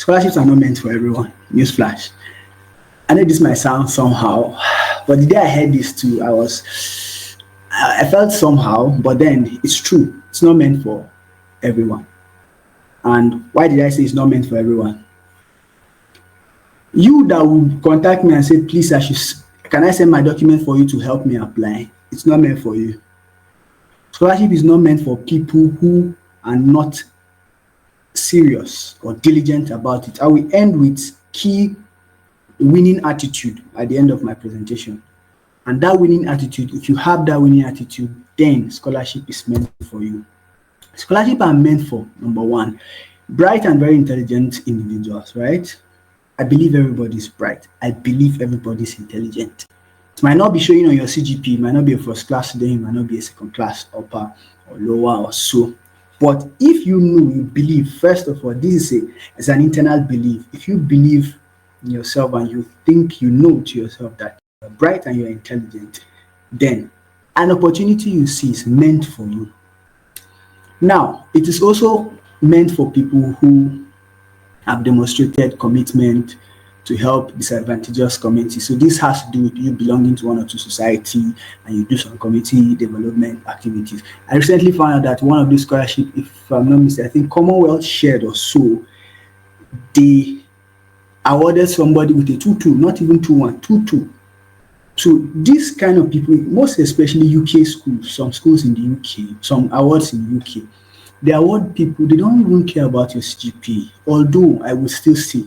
Scholarships are not meant for everyone. Newsflash. I know this might sound somehow, but the day I heard this too, I felt somehow, but then it's true. It's not meant for everyone. And why did I say it's not meant for everyone? You that would contact me and say, please, can I send my document for you to help me apply? It's not meant for you. Scholarship is not meant for people who are not serious or diligent about it. I will end with key winning attitude at the end of my presentation. And that winning attitude, if you have that winning attitude, then scholarship is meant for you. Scholarship are meant for, number one, bright and very intelligent individuals, right? I believe everybody's bright. I believe everybody's intelligent. It might not be showing on your CGP, it might not be a first class student, it might not be a second class, upper or lower or so. But if you know, you believe, first of all, this is it's an internal belief. If you believe in yourself and you think you know to yourself that you're bright and you're intelligent, then an opportunity you see is meant for you. Now, it is also meant for people who have demonstrated commitment to help disadvantaged communities. So this has to do with you belonging to one or two society and you do some community development activities. I recently found out that one of these scholarships, if I'm not mistaken, I think Commonwealth shared or so, they awarded somebody with a 2-2, not even 2-1, 2-2. So this kind of people, most especially UK schools, some schools in the UK, some awards in the UK, they award people, they don't even care about your CGPA. Although I would still say,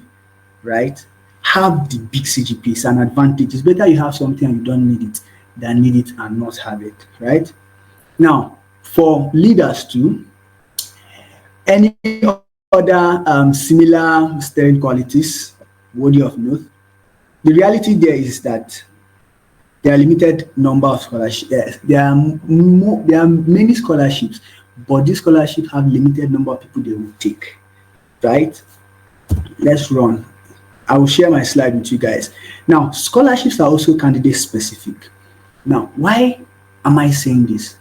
right, have the big CGPA. It's an advantage. It's better you have something and you don't need it than need it and not have it, right? Now, for leaders too, any other similar sterling qualities worthy of note, the reality there is that there are limited number of scholarships. There are many scholarships, but these scholarships have limited number of people they will take, right? Let's run. I will share my slide with you guys. Now, scholarships are also candidate specific. Now, why am I saying this?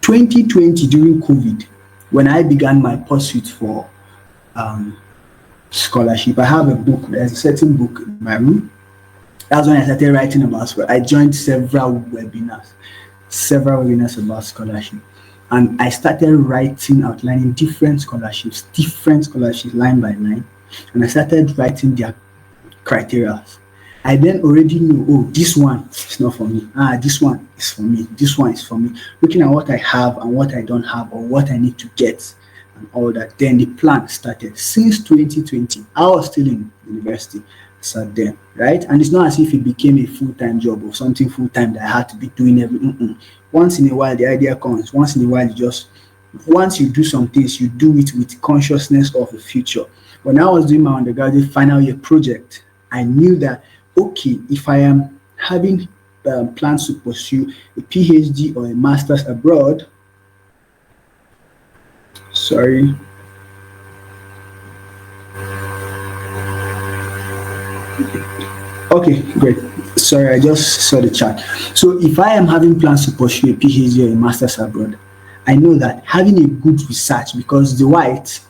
2020 during COVID, when I began my pursuit for scholarship, I have a book. There's a certain book in my room. That's when I started writing about scholarship. I joined several webinars about scholarship. And I started writing, outlining different scholarships line by line. And I started writing their criteria. I then already knew, oh, this one is not for me. This one is for me. This one is for me. Looking at what I have and what I don't have or what I need to get and all that. Then the plan started. Since 2020, I was still in university. So then, right? And it's not as if it became a full-time job or something full-time that I had to be doing everything. Once in a while, the idea comes. Once in a while, once you do some things, you do it with consciousness of the future. When I was doing my undergraduate final year project, I knew that, okay, if I am having plans to pursue a PhD or a master's abroad, sorry. Okay, great. Sorry, I just saw the chat. So if I am having plans to pursue a PhD or a master's abroad, I know that having a good research, because the whites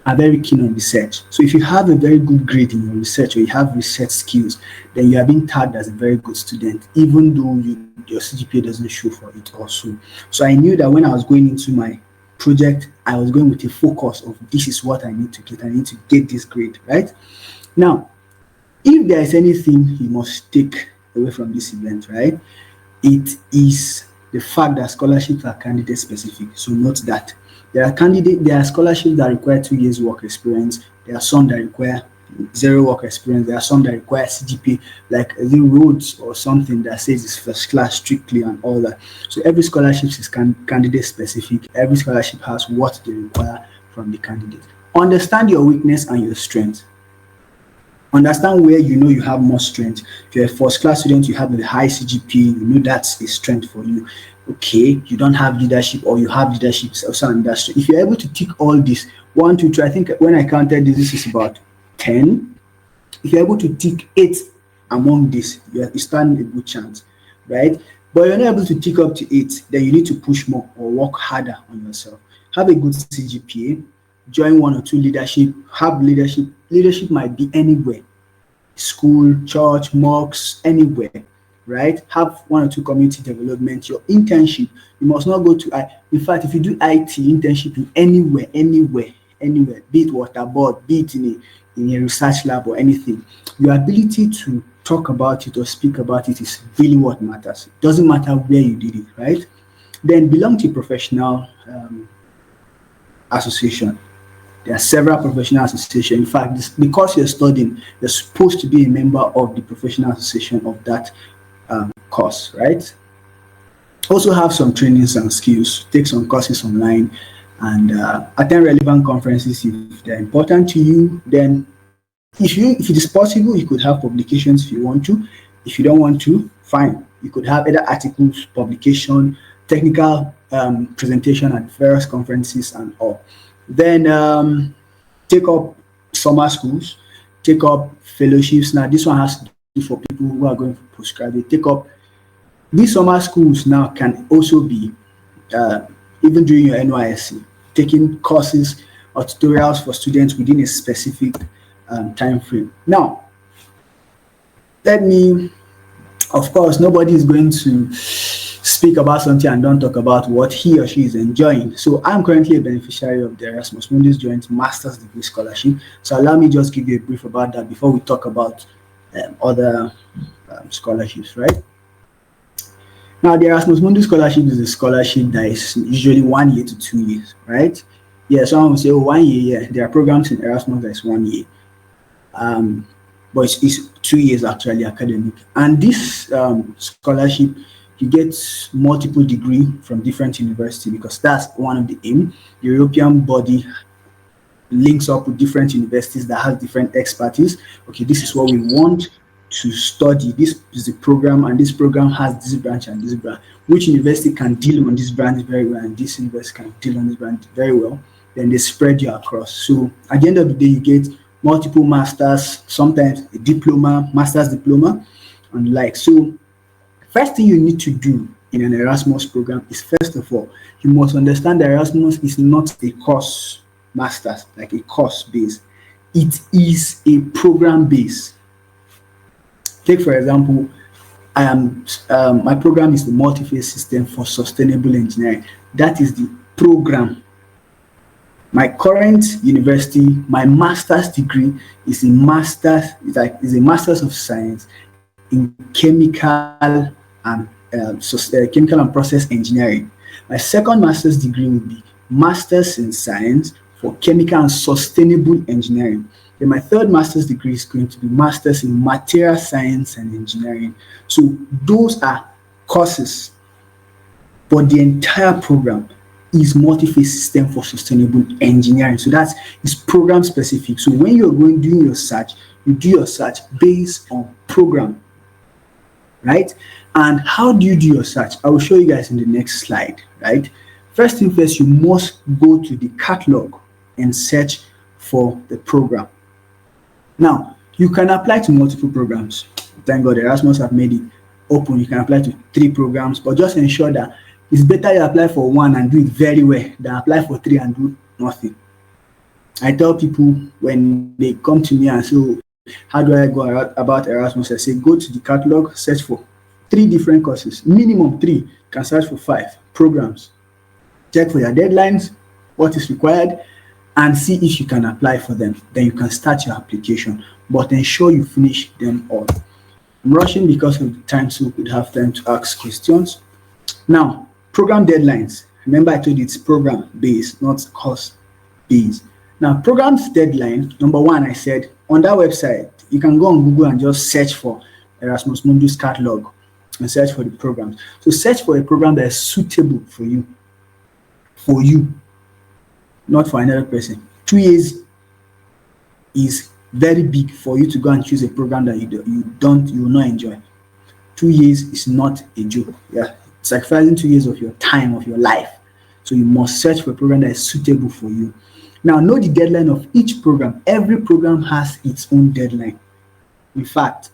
are very keen on research. So if you have a very good grade in your research or you have research skills, then you are being tagged as a very good student, even though your CGPA doesn't show for it also. So I knew that when I was going into my project, I was going with a focus of this is what I need to get. I need to get this grade, right? Now, if there is anything you must take away from this event, right, it is the fact that scholarships are candidate specific. So note that there are scholarships that require 2 years work experience. There are some that require 0 work experience. There are some that require CGPA, like the roads or something that says it's first class strictly and all that. So every scholarship is candidate specific. Every scholarship has what they require from the candidate. Understand your weakness and your strength. Understand where you know you have more strength. If you're a first class student, you have a high CGPA, you know that's a strength for you. Okay, you don't have leadership or you have leadership also industry. If you're able to tick all this, 1, 2, 3, I think when I counted this is about 10. If you're able to tick 8 among this, you stand a good chance, right? But you're not able to tick up to 8, then you need to push more or work harder on yourself. Have a good CGPA, join one or two leadership, have leadership. Leadership might be anywhere, school, church, mosques, anywhere, right? Have one or two community development. Your internship, you must not go to, in fact, if you do IT internship in anywhere, be it water board, be it in a research lab or anything, your ability to talk about it or speak about it is really what matters. It doesn't matter where you did it, right? Then belong to professional association. There are several professional associations. In fact, because you're studying, you're supposed to be a member of the professional association of that course, right? Also have some trainings and skills, take some courses online, and attend relevant conferences if they're important to you. Then, if it is possible, you could have publications if you want to. If you don't want to, fine. You could have either articles, publication, technical presentation at various conferences and all. Then take up summer schools, take up fellowships. Now, this one has to do for people who are going for postgraduate. Take up these summer schools now can also be even during your NYSC, taking courses or tutorials for students within a specific time frame. Now, of course, nobody is going to speak about something and don't talk about what he or she is enjoying. So I'm currently a beneficiary of the Erasmus Mundus Joint Master's Degree Scholarship. So allow me just give you a brief about that before we talk about other scholarships, right? Now, the Erasmus Mundus Scholarship is a scholarship that is usually 1 year to 2 years, right? Yeah, someone will say, oh, 1 year, yeah. There are programs in Erasmus that is 1 year. But it's 2 years actually academic. And this scholarship, you get multiple degree from different universities because that's one of the aim. The European body links up with different universities that have different expertise. Okay, this is what we want to study. This is the program, and this program has this branch and this branch. Which university can deal on this branch very well, and this university can deal on this branch very well. Then they spread you across. So at the end of the day, you get multiple masters, sometimes a diploma, master's diploma, and like. So first thing you need to do in an Erasmus program is, first of all, you must understand that Erasmus is not a course masters, like a course base. It is a program base. Take for example, my program is the multi-phase system for sustainable engineering. That is the program. My current university, my master's degree is a master's of science in chemical and process engineering. My second master's degree will be master's in science for chemical and sustainable engineering. Then my third master's degree is going to be master's in material science and engineering. So those are courses, but the entire program is multi-phase system for sustainable engineering. So it's program specific. So when you're doing your search, you do your search based on program, right? And how do you do your search? I will show you guys in the next slide, right? First thing first, you must go to the catalog and search for the program. Now, you can apply to multiple programs. Thank God Erasmus have made it open. You can apply to 3 programs, but just ensure that it's better you apply for 1 and do it very well than apply for 3 and do nothing. I tell people when they come to me and say, oh, how do I go about Erasmus? I say, go to the catalog, search for 3 different courses, minimum 3. You can search for 5 programs. Check for your deadlines, what is required, and see if you can apply for them. Then you can start your application, but ensure you finish them all. I'm rushing because of the time, so we could have time to ask questions. Now, program deadlines. Remember, I told you it's program based, not course based. Now, program's deadline, number 1, I said on that website, you can go on Google and just search for Erasmus Mundus catalog and search for the programs. So search for a program that is suitable for you, not for another person. 2 years is very big for you to go and choose a program that you will not enjoy. 2 years is not a joke. Yeah, sacrificing 2 years of your time, of your life. So you must search for a program that is suitable for you. Now, know the deadline of each program. Every program has its own deadline. In fact,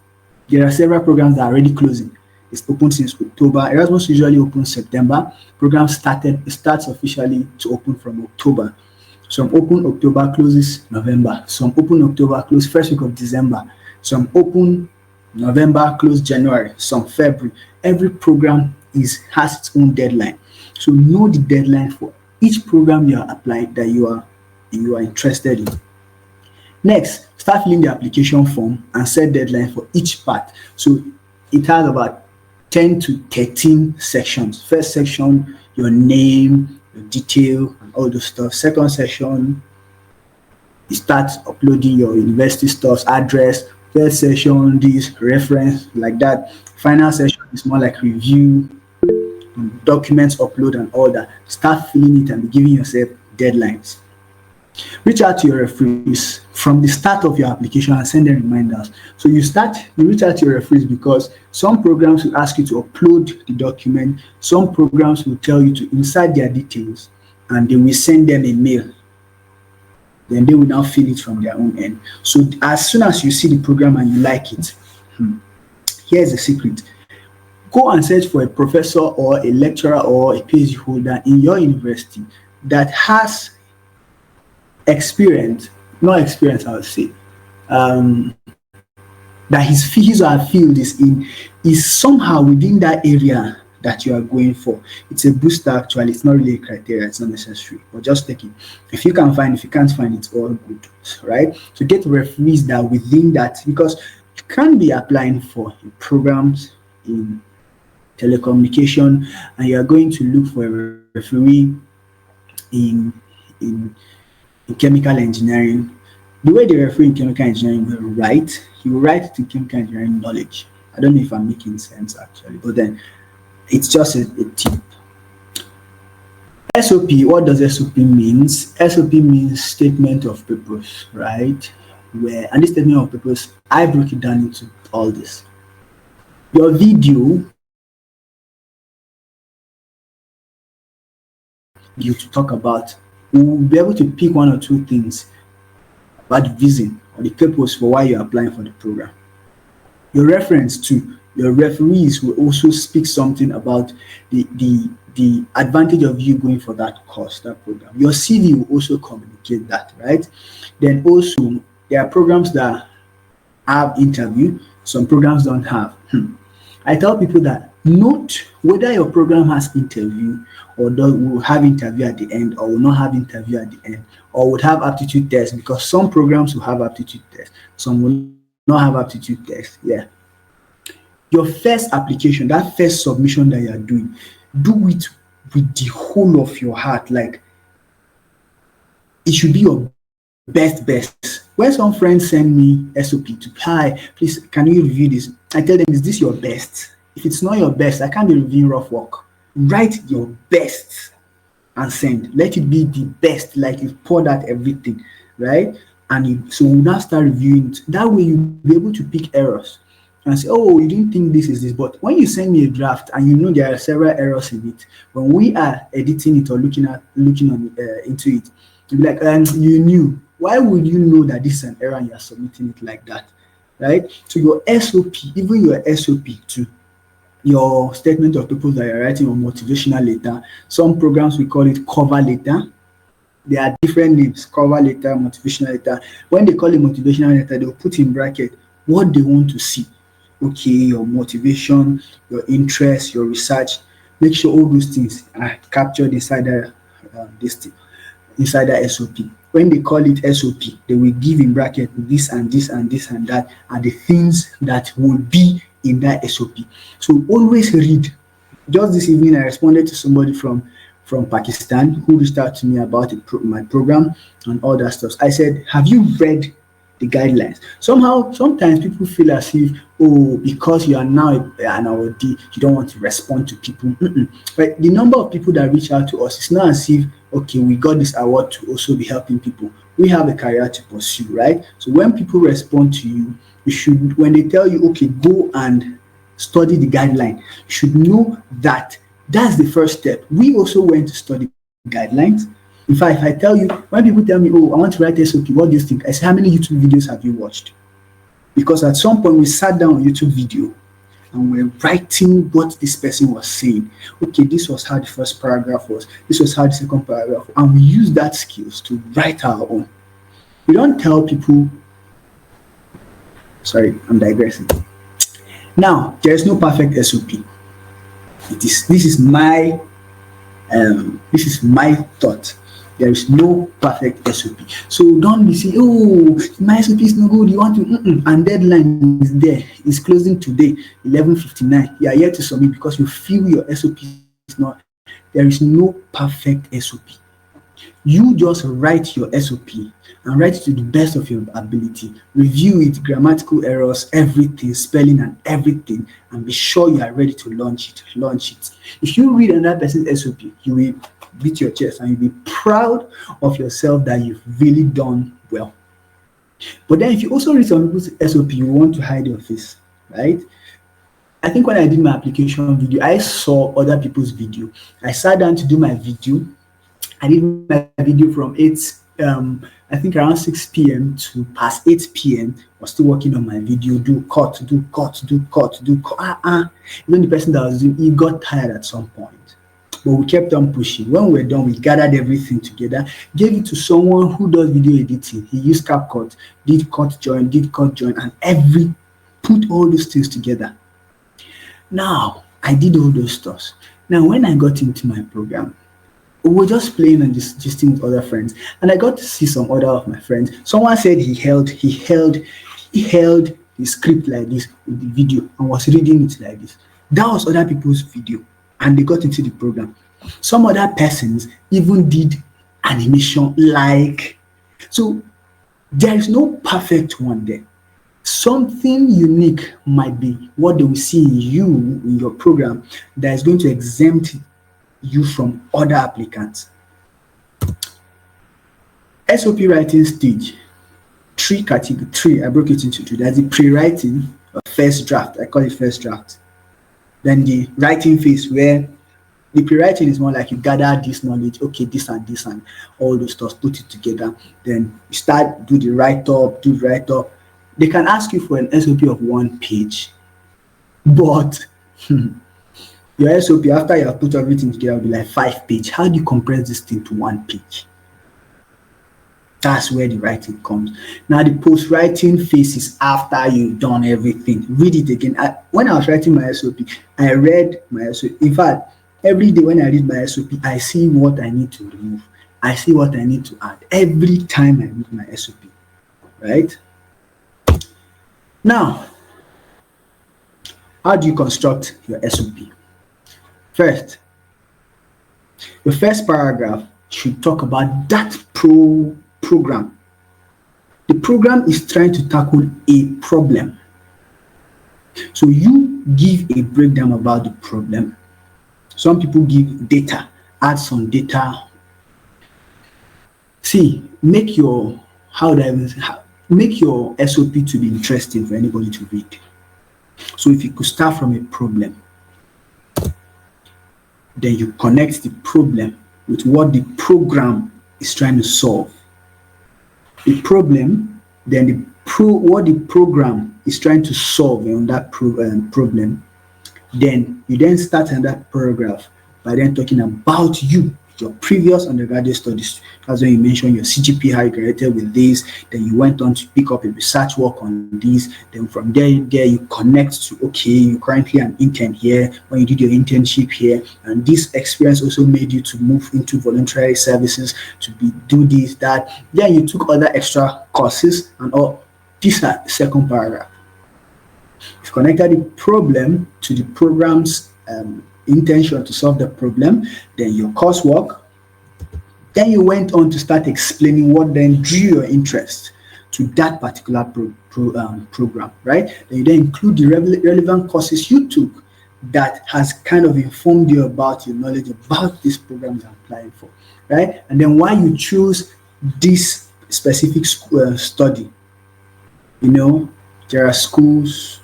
there are several programs that are already closing. It's open since October. Erasmus usually opens September. Program starts officially to open from October. Some open October, closes November. Some open October, close first week of December. Some open November, close January. Some February. Every program has its own deadline. So know the deadline for each program you are applying that you are interested in. Next, start filling the application form and set deadline for each part. So it has about 10 to 13 sections. First section, your name, your detail, and all those stuff. Second section, you start uploading your university stuff, address. Third section, this reference, like that. Final section is more like review, documents upload, and all that. Start filling it and be giving yourself deadlines. Reach out to your referees from the start of your application and send them reminders. So you reach out to your referees because some programs will ask you to upload the document. Some programs will tell you to insert their details and they will send them a mail. Then they will now fill it from their own end. So as soon as you see the program and you like it, here's the secret. Go and search for a professor or a lecturer or a PhD holder in your university that has experience, not experience, I would say, that his or her field is somehow within that area that you are going for. It's a booster actually, it's not really a criteria, it's not necessary, but just take it. If you can find, if you can't find, it's all good, right? So get referees that within that, because you can't be applying for programs in telecommunication and you are going to look for a referee in chemical engineering. The way the referee in chemical engineering will write, he will write it in chemical engineering knowledge. I don't know if I'm making sense actually, but then it's just a tip. SOP, what does SOP means? SOP means statement of purpose, right? And this statement of purpose, I broke it down into all this. Your video, you to talk about, we will be able to pick one or two things about the vision or the purpose for why you're applying for the program. Your reference to your referees will also speak something about the advantage of you going for that course, that program. Your CV will also communicate that, right? Then also, there are programs that have interview, some programs don't have. I tell people that note whether your program has interview or will have interview at the end or will not have interview at the end or would have aptitude test, because some programs will have aptitude test, some will not have aptitude test. Yeah. Your first application, that first submission that you are doing, do it with the whole of your heart. Like, it should be your best. When some friends send me SOP to, hi, please, can you review this? I tell them, is this your best? If it's not your best, I can't be reviewing rough work. Write your best and send. Let it be the best, like you poured out everything, right? And so we'll now start reviewing it. That way you'll be able to pick errors and say, oh, you didn't think this is this. But when you send me a draft and you know there are several errors in it, when we are editing it or looking into it, you'll be like, you knew. Why would you know that this is an error and you're submitting it like that, right? So your SOP, even your SOP too, your statement of purpose that you're writing or motivational letter, some programs we call it cover letter. There are different names, cover letter, motivational letter. When they call it motivational letter, they'll put in bracket what they want to see. Okay, your motivation, your interest, your research. Make sure all those things are captured inside inside the SOP. When they call it SOP, they will give in bracket this and this and this and that are the things that will be in that SOP. So always read. Just this evening, I responded to somebody from Pakistan who reached out to me about my program and all that stuff. I said, have you read the guidelines? Sometimes people feel as if, oh, because you are now an awardee, you don't want to respond to people. But the number of people that reach out to us, it's not as if, okay, we got this award to also be helping people. We have a career to pursue, right? So when people respond to you, you should, when they tell you, okay, go and study the guideline, you should know that that's the first step. We also went to study guidelines. In fact, if I tell you, when people tell me, oh, I want to write SOP, what do you think? I say, how many YouTube videos have you watched? Because at some point we sat down on YouTube video and we're writing what this person was saying. Okay, this was how the first paragraph was, this was how the second paragraph, and we use that skills to write our own. We don't tell people, sorry, I'm digressing. Now, there is no perfect SOP. This is my thought. There is no perfect SOP. So don't be saying, oh, my SOP is no good. You want to, and deadline is there. It's closing today, 11:59. You are here to submit because you feel your SOP is not. There is no perfect SOP. You just write your SOP and write it to the best of your ability. Review it, grammatical errors, everything, spelling and everything, and be sure you are ready to launch it. Launch it. If you read another person's SOP, you will beat your chest and you'll be proud of yourself that you've really done well. But then if you also read some people's SOP, you want to hide your face, right? I think when I did my application video, I saw other people's video. I sat down to do my video. I did my video from 8, I think around 6 p.m. to past 8 p.m. I was still working on my video, do cut. Even the person that was doing it got tired at some point. But we kept on pushing. When we were done, we gathered everything together, gave it to someone who does video editing. He used CapCut, did cut join, and put all those things together. Now, I did all those stuff. Now, when I got into my program, we were just playing and just gisting with other friends, and I got to see some other of my friends. Someone said he held the script like this with the video and was reading it like this. That was other people's video, and they got into the program. Some other persons even did animation like. So there is no perfect one there. Something unique might be what they will see in you, in your program, that is going to exempt you from other applicants. SOP writing stage, three, I broke it into two. There's the pre-writing, first draft, I call it first draft. Then the writing phase, where the pre-writing is more like you gather this knowledge, okay, this and all those stuff, put it together. Then you start, do the write-up. They can ask you for an SOP of 1 page, but your SOP, after you have put everything together, will be like 5 pages. How do you compress this thing to 1 page? That's where the writing comes. Now, the post-writing phase is after you've done everything. Read it again. When I was writing my SOP, I read my SOP. In fact, every day when I read my SOP, I see what I need to remove. I see what I need to add. Every time I read my SOP, right? Now, how do you construct your SOP? First, the first paragraph should talk about that program. The program is trying to tackle a problem. So you give a breakdown about the problem. Some people give data, add some data. See, make your SOP to be interesting for anybody to read. So if you could start from a problem, then you connect the problem with what the program is trying to solve. The problem, then what the program is trying to solve on that problem. Then you then start another paragraph by then talking about your previous undergraduate studies. That's when you mentioned your CGP, how you graduated with this. Then you went on to pick up a research work on this. Then from there you connect to, okay, you're currently an intern here, when you did your internship here, and this experience also made you to move into voluntary services to do this, that. Then you took other extra courses and all. These are the second paragraph. You've connected the problem to the program's intention to solve the problem, then your coursework. Then you went on to start explaining what then drew your interest to that particular program, right? Then you then include the relevant courses you took that has kind of informed you about your knowledge about this program you're applying for, right? And then why you choose this specific study. You know, there are schools,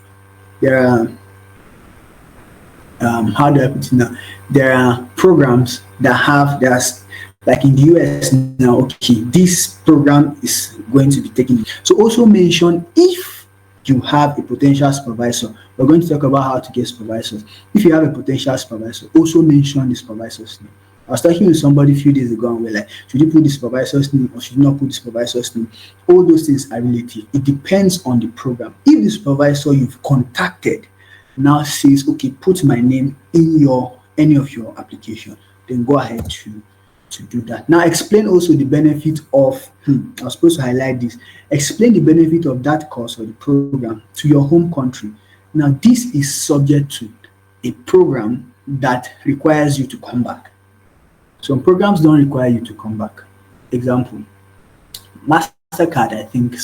there are how do I put it now? There are programs that there's like in the US now, okay, this program is going to be taken. So also mention if you have a potential supervisor. We're going to talk about how to get supervisors. If you have a potential supervisor, also mention the supervisor's name. I was talking with somebody a few days ago and we're like, should you put the supervisor's name or should you not put the supervisor's name? All those things are relative. It depends on the program. If the supervisor you've contacted now says, okay, put my name in your any of your application, then go ahead to do that. Now explain also the benefit of, I was supposed to highlight this, explain the benefit of that course or the program to your home country. Now this is subject to a program that requires you to come back. Some programs don't require you to come back. Example, MasterCard, I think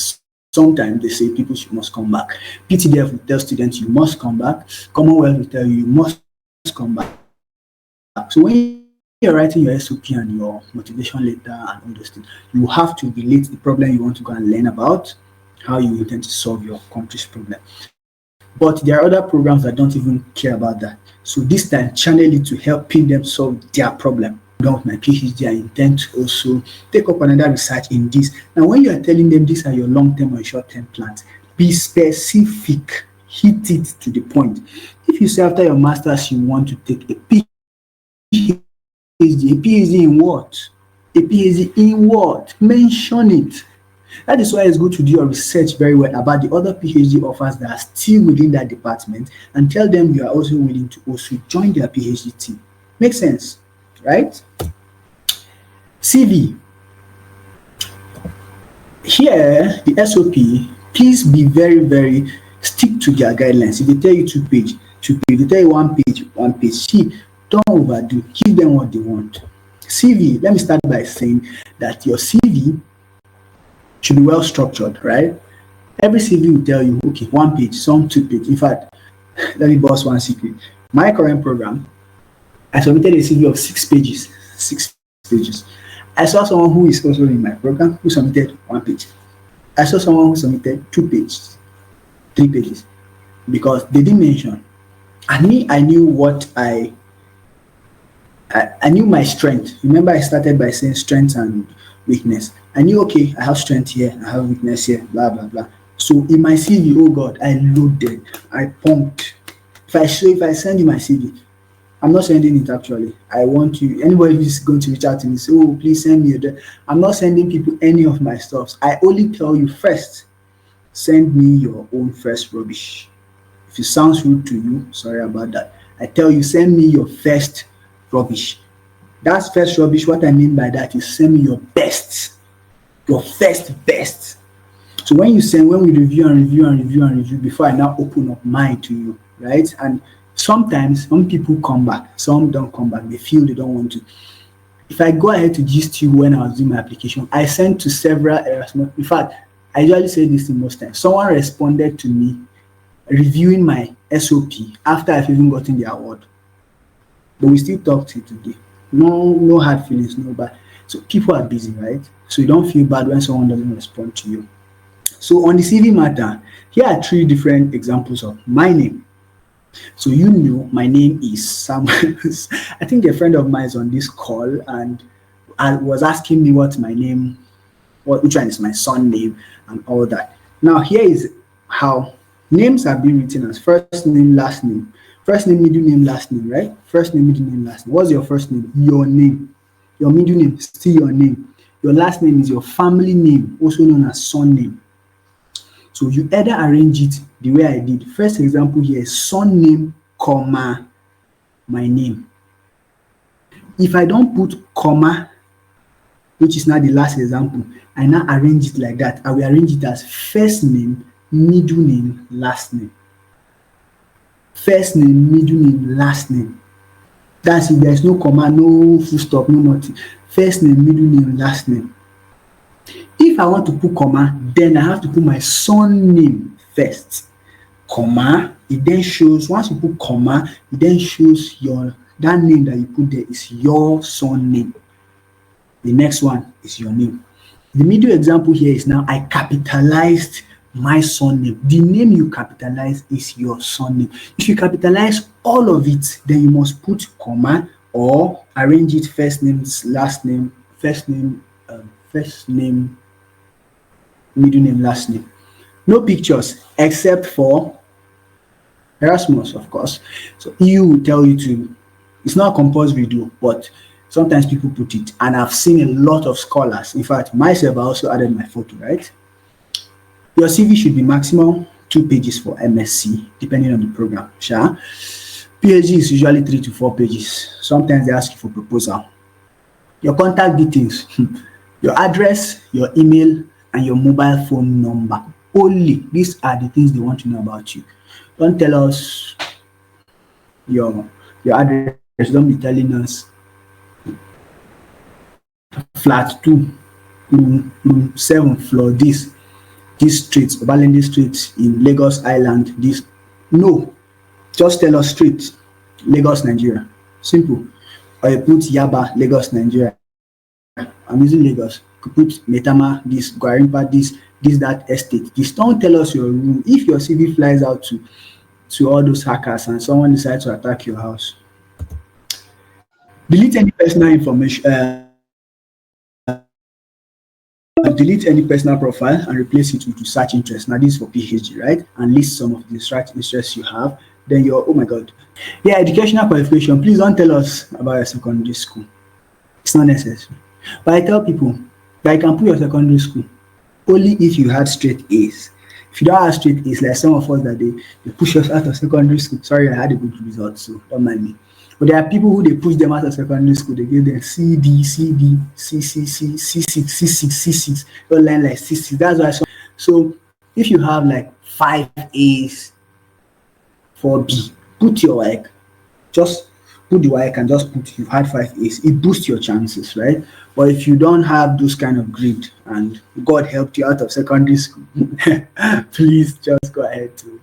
sometimes they say people must come back. PTDF will tell students you must come back. Commonwealth will tell you you must come back. So when you're writing your SOP and your motivation letter and all those things, you have to relate the problem you want to go and learn about, how you intend to solve your country's problem. But there are other programs that don't even care about that. So this time, channel it to helping them solve their problem. Done with my PhD, I intend to also take up another research in this. Now, when you are telling them these are your long-term or short-term plans, be specific, hit it to the point. If you say after your master's you want to take a PhD, a PhD in what? A PhD in what? Mention it. That is why it's good to do your research very well about the other PhD offers that are still within that department and tell them you are also willing to also join their PhD team. Makes sense, right? CV. Here, the SOP, please be very, very stick to their guidelines. If they tell you 2 page, 2 page. If they tell you 1 page, 1 page. See, don't overdo. Give them what they want. CV, let me start by saying that your CV should be well structured, right? Every CV will tell you, okay, 1 page, some 2 page. In fact, let me boss one secret. My current program, I submitted a CV of 6 pages. 6 pages. I saw someone who is also in my program who submitted 1 page. I saw someone who submitted 2 pages, 3 pages, because they didn't mention. And me, I knew what I knew my strength. Remember, I started by saying strength and weakness. I knew, okay, I have strength here, I have weakness here, blah, blah, blah. So in my CV, oh God, I loaded, I pumped. If I send you my CV, I'm not sending it actually. I want you, anybody who's going to reach out to me, say, oh, please send me I'm not sending people any of my stuff. I only tell you first, send me your own first rubbish. If it sounds rude to you, sorry about that. I tell you, send me your first rubbish. That's first rubbish. What I mean by that is send me your best, your first best. So when we review and review before I now open up mine to you, right? And sometimes some people come back, some don't come back. They feel they don't want to. If I go ahead to gist you when I was doing my application, I sent to several areas. In fact, I usually say this in most times. Someone responded to me reviewing my SOP after I've even gotten the award. But we still talk till today. No hard feelings, no bad. So people are busy, right? So you don't feel bad when someone doesn't respond to you. So on the CV matter, here are 3 different examples of my name. So you know my name is Sam. I think a friend of mine is on this call and I was asking me what's my name, which one is my son name and all that. Now here is how names have been written as first name, last name. First name, middle name, last name, right? First name, middle name, last name. What's your first name? Your name. Your middle name is still your name. Your last name is your family name, also known as surname. So you either arrange it the way I did. First example here is surname, comma, my name. If I don't put comma, which is now the last example, I now arrange it like that. I will arrange it as first name, middle name, last name. First name, middle name, last name. That's if there's no comma, no full stop, no nothing. First name, middle name, last name. If I want to put comma, then I have to put my son name first. Comma, it then shows, once you put comma, it then shows that name that you put there is your son name. The next one is your name. The middle example here is now I capitalized my surname. The name you capitalize is your surname. If you capitalize all of it, then you must put comma or arrange it first name, last name, first name, middle name, last name. No pictures except for Erasmus, of course. So EU will tell you to, it's not compulsory do, but sometimes people put it. And I've seen a lot of scholars. In fact, myself, I also added my photo, right? Your CV should be maximum 2 pages for MSc, depending on the program. Sure. PhD is usually 3 to 4 pages. Sometimes they ask you for proposal. Your contact details, your address, your email, and your mobile phone number. Only these are the things they want to know about you. Don't tell us your your address. Don't be telling us flat 2, room 7, floor this street, Obalende Street in Lagos Island. This no, just tell us straight. Lagos, Nigeria. Simple. Or you put Yaba, Lagos, Nigeria. I'm using Lagos. You put Metama, this, Gwarimpa, this, that estate. This don't tell us your room. If your CV flies out to all those hackers and someone decides to attack your house, delete any personal information, delete any personal profile and replace it with research interest. Now this is for PhD, right? And list some of the research interests you have. Then your, oh my god, yeah, educational qualification. Please don't tell us about your secondary school. It's not necessary. But I tell people that you can put your secondary school only if you had straight A's. If you don't have straight A's, like some of us that they push us out of secondary school. Sorry, I had a good result, so don't mind me. But there are people who they push them out of secondary school. They give them C, D, C, D, C, C, C, C6, C6, C6. Don't learn like C6. That's why. So if you have like 5 A's, 4B, put your like, just put the WAEC and just put you've had 5 A's. It boosts your chances, right? But if you don't have those kind of grade and God helped you out of secondary school, please just go ahead to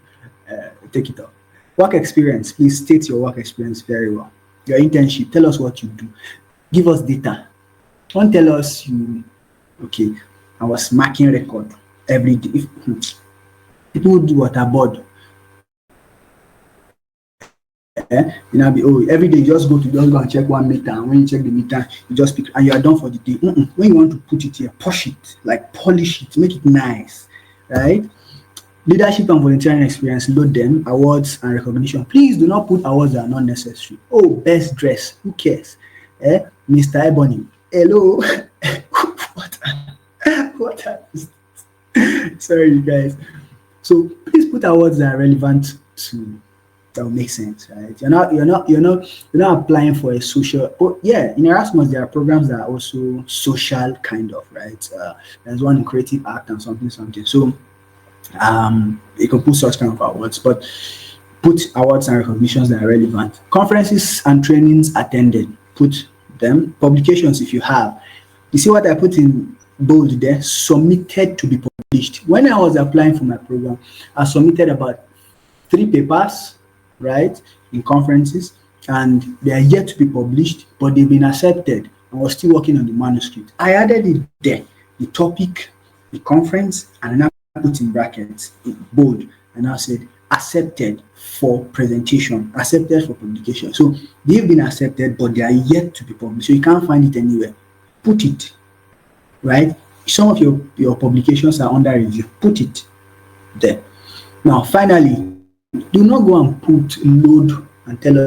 take it up. Work experience, please state your work experience very well. Your internship, tell us what you do. Give us data. Don't tell us you, okay, I was marking record every day. People who do water board. You know, every day you just go and check 1 meter, and when you check the meter, you just pick and you are done for the day. When you want to put it here, push it, like polish it, make it nice, right? Leadership and volunteering experience, load them, awards and recognition. Please do not put awards that are not necessary. Oh, best dress, who cares? Mr. Ebony, hello. what are these? Sorry, you guys. So please put awards that are relevant to, that will make sense, right? You're not applying for a social. Oh, yeah, in Erasmus there are programs that are also social kind of, right? There's one in creative art and something. So you can put such kind of awards, but put awards and recognitions that are relevant. Conferences and trainings attended, put them. Publications if you have. You see what I put in bold there? Submitted to be published. When I was applying for my program, I submitted about 3 papers, right, in conferences, and they are yet to be published, but they've been accepted. I was still working on the manuscript. I added it there, the topic, the conference, and then I put in brackets, in bold, and I said accepted for presentation, accepted for publication. So they've been accepted, but they are yet to be published. So you can't find it anywhere. Put it, right? Some of your publications are under review. Put it there. Now, finally, do not go and put load and tell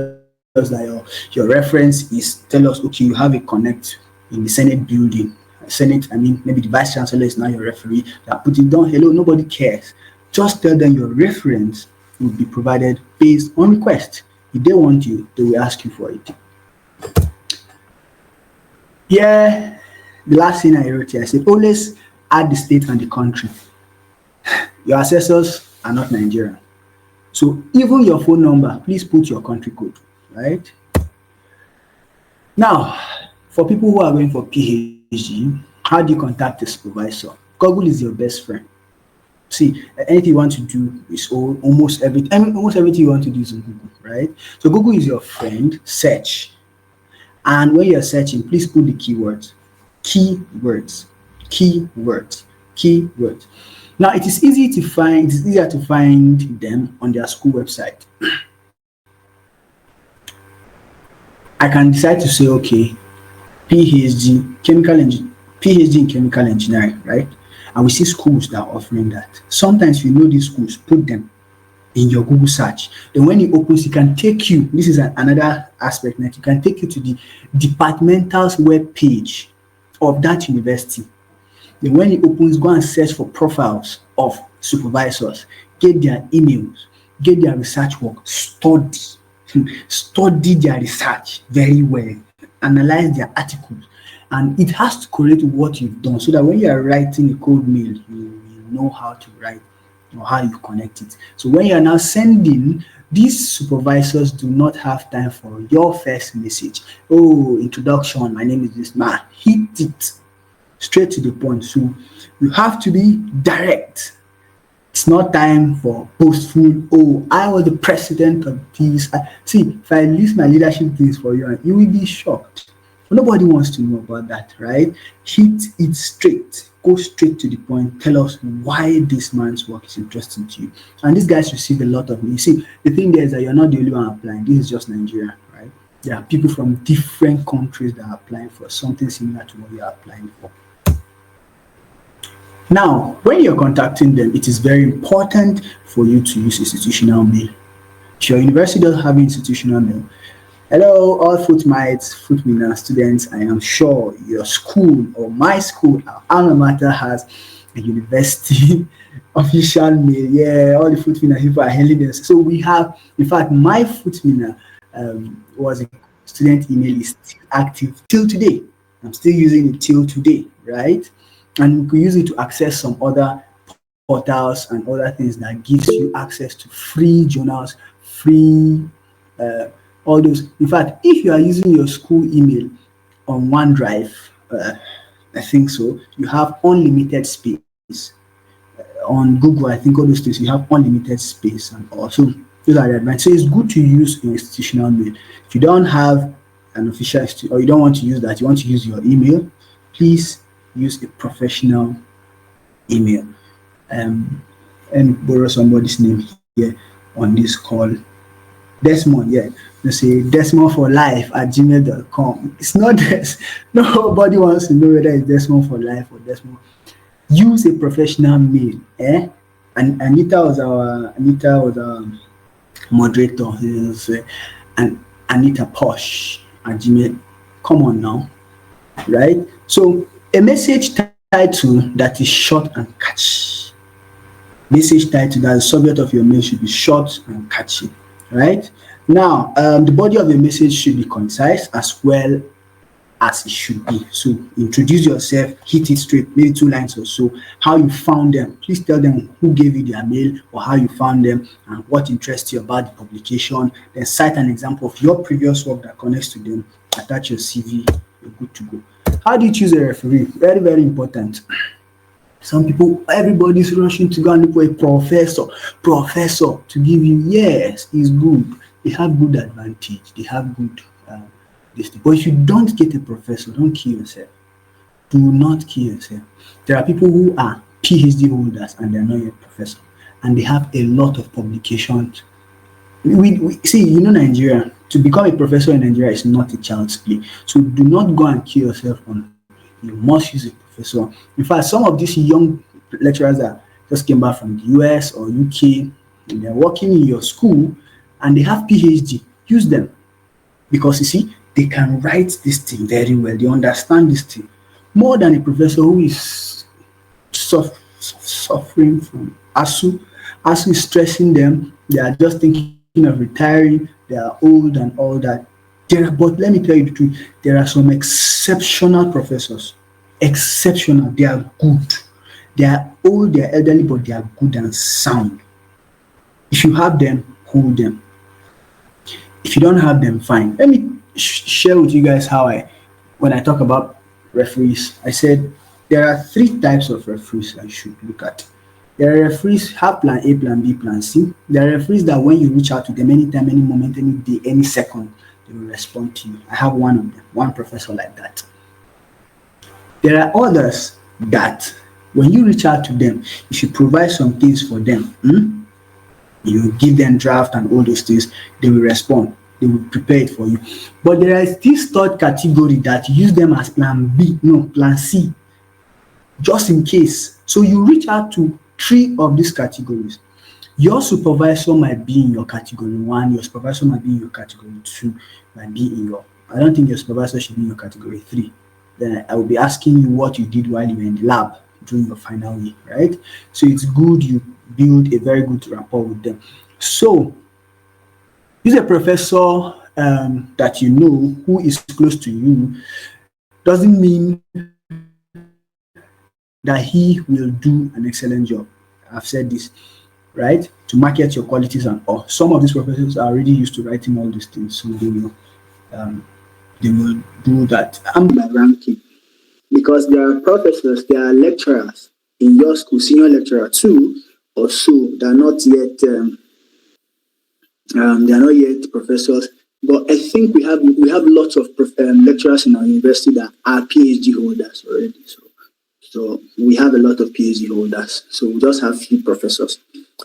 us that your reference is, tell us, okay, you have a connect in the Senate building. Senate, I mean, maybe the vice chancellor is now your referee. That put it down. Hello, nobody cares. Just tell them your reference will be provided based on request. If they want you, they will ask you for it. Yeah, the last thing I wrote here, I said always add the state and the country. Your assessors are not Nigerian. So even your phone number, please put your country code, right? Now, for people who are going for PhD, how do you contact a supervisor? Google is your best friend. See, anything you want to do is almost everything you want to do is on Google, right? So Google is your friend. Search, and when you're searching, please put the keywords. Now, it is easier to find them on their school website. I can decide to say, okay, PhD in chemical engineering, right? And we see schools that are offering that. Sometimes you know these schools, put them in your Google search. Then when it opens, it can take you. This is another aspect that it can take you to the departmental's web page of that university. Then when it opens, go and search for profiles of supervisors, get their emails, get their research work, study, study their research very well, analyze their articles, and it has to correlate with what you've done so that when you are writing a code mail, you know how to write or how you connect it. So when you are now sending, these supervisors do not have time for your first message. Oh, introduction, my name is this man. Hit it straight to the point. So you have to be direct. It's not time for boastful. Oh, I was the president of this. See, if I list my leadership things for you, you will be shocked. Nobody wants to know about that, right? Hit it straight. Go straight to the point. Tell us why this man's work is interesting to you. And these guys receive a lot of me. See, the thing there is that you're not the only one applying. This is just Nigeria, right? There are people from different countries that are applying for something similar to what you're applying for. Now, when you're contacting them, it is very important for you to use institutional mail. If your university doesn't have institutional mail, hello, all footmates, footmina students, I am sure your school or my school, our alma mater has a university official mail. Yeah, all the footmina people are hailing this. So we have, in fact, my footmina was a student email is still active till today. I'm still using it till today, right? And we could use it to access some other portals and other things that gives you access to free journals, free all those. In fact, if you are using your school email on OneDrive, I think so, you have unlimited space. On Google, I think all those things, you have unlimited space and also those are the advantages. So it's good to use your institutional mail. If you don't have an official or you don't want to use that, you want to use your email, please use a professional email. And borrow somebody's name here on this call. Desmond, yeah. You say Desmond for life at gmail.com. It's not this. Nobody wants to know whether it's Desmond for life or Desmond. Use a professional mail. And Anita was our moderator. And Anita Posh at Gmail. Come on now. Right? So a message title that is short and catchy. Message title that the subject of your mail should be short and catchy. Right? Now, the body of the message should be concise as well as it should be. So, introduce yourself, hit it straight, maybe 2 lines or so. How you found them. Please tell them who gave you their mail or how you found them and what interests you about the publication. Then cite an example of your previous work that connects to them. Attach your CV. You're good to go. How do you choose a referee? Very, very important. Some people, everybody's rushing to go and look for a professor to give you. Yes, it's good. They have good advantage. They have good this thing. But if you don't get a professor, don't kill yourself. Do not kill yourself. There are people who are PhD holders and they're not yet professor, and they have a lot of publications. We see, Nigeria. To become a professor in Nigeria is not a child's play. So do not go and kill yourself on. You must use a professor. In fact, some of these young lecturers that just came back from the US or UK, and they're working in your school and they have PhD, use them. Because you see, they can write this thing very well. They understand this thing. More than a professor who is suffering from ASU. ASU is stressing them. They are just thinking of retiring. They are old and all that. But let me tell you the truth, there are some exceptional professors. Exceptional. They are good. They are old, they are elderly, but they are good and sound. If you have them, hold them. If you don't have them, fine. Let me share with you guys how when I talk about referees, I said there are 3 types of referees I should look at. There are referees have plan A, plan B, plan C. There are referees that when you reach out to them anytime, any moment, any day, any second, they will respond to you. I have one of them, one professor like that. There are others that when you reach out to them, you should provide some things for them. You give them draft and all those things, they will respond. They will prepare it for you. But there is this third category that use them as plan B, no, plan C. Just in case So you reach out to 3 of these categories. Your supervisor might be in your category 1, your supervisor might be in your category 2, might be in your I don't think your supervisor should be in your category 3. Then I will be asking you what you did while you were in the lab during your final year, right? So it's good you build a very good rapport with them. So use a professor that you know who is close to you doesn't mean that he will do an excellent job. I've said this, right? To market your qualities and all. Some of these professors are already used to writing all these things, so um, they will do that. I'm by ranking because there are professors, there are lecturers in your school, senior lecturer two or so. They are not yet professors. But I think we have lots of lecturers in our university that are PhD holders already. So we have a lot of PhD holders. So we just have few professors.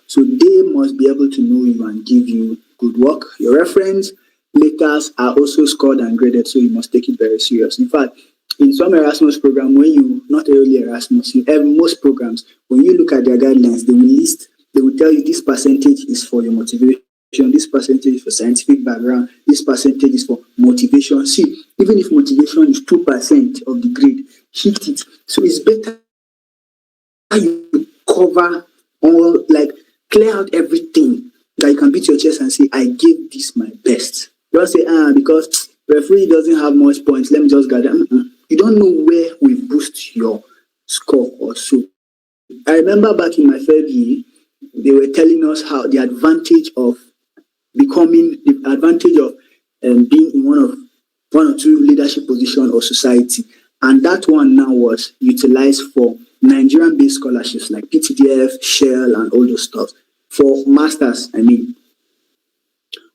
So they must be able to know you and give you good work. Your reference letters are also scored and graded, so you must take it very serious. In fact, in some Erasmus program, when you not really Erasmus, you have most programs, when you look at their guidelines, they will tell you this percentage is for your motivation, this percentage is for scientific background, this percentage is for motivation. See, even if motivation is 2% of the grade, shift it. So it's better you cover all, like clear out everything that you can beat your chest and say, I gave this my best. Don't say, because referee doesn't have much points, let me just gather. You don't know where we boost your score or so. I remember back in my third year, they were telling us how the advantage of being in one or two leadership position or society, and that one now was utilized for Nigerian-based scholarships like PTDF, Shell, and all those stuff. For masters, I mean,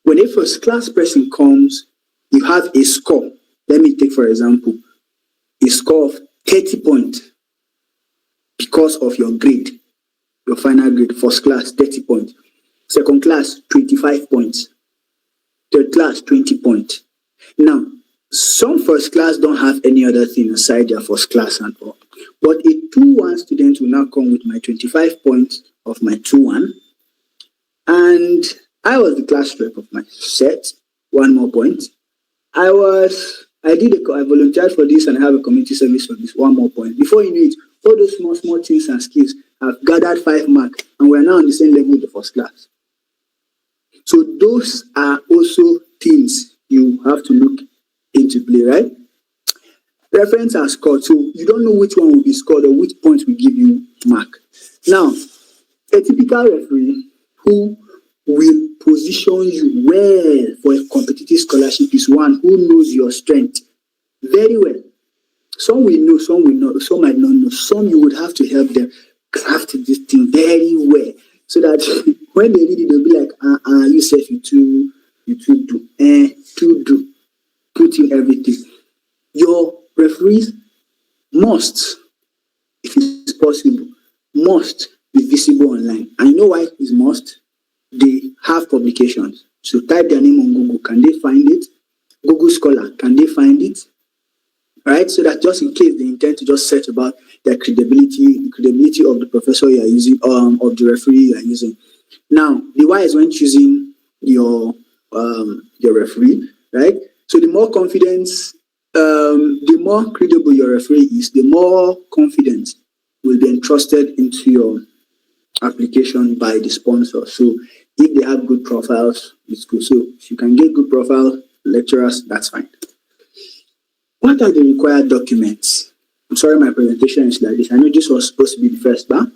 when a first class person comes, you have a score. Let me take, for example, a score of 30 points because of your grade, your final grade. First class, 30 points. Second class, 25 points. Third class, 20 points. Now, some first class don't have any other thing aside their first class and all. But a 2-1 student will now come with my 25 points of my 2-1. And I was the class rep of my set. 1 more point. I volunteered for this and I have a community service for this. 1 more point. Before you know it, all those small things and skills have gathered 5 marks and we're now on the same level with the first class. So those are also things you have to look into play, right? Reference are scored, so you don't know which one will be scored or which point will give you mark. Now, a typical referee who will position you well for a competitive scholarship is one who knows your strength very well. Some will know, some will not, some might not know. Some you would have to help them craft this thing very well so that when they read it, they'll be like, you said you too do. Put in everything. Your referees must, if it's possible, must be visible online. And you know why it's must? They have publications. So type their name on Google. Can they find it? Google Scholar, can they find it? Right? So that just in case they intend to just search about the credibility of the professor you are using, of the referee you are using. Now, the why is when choosing your referee, right? So the more confidence, the more credible your referee is, the more confidence will be entrusted into your application by the sponsor. So if they have good profiles, it's good. So if you can get good profile lecturers, that's fine. What are the required documents? I'm sorry my presentation is like this. I know this was supposed to be the first, but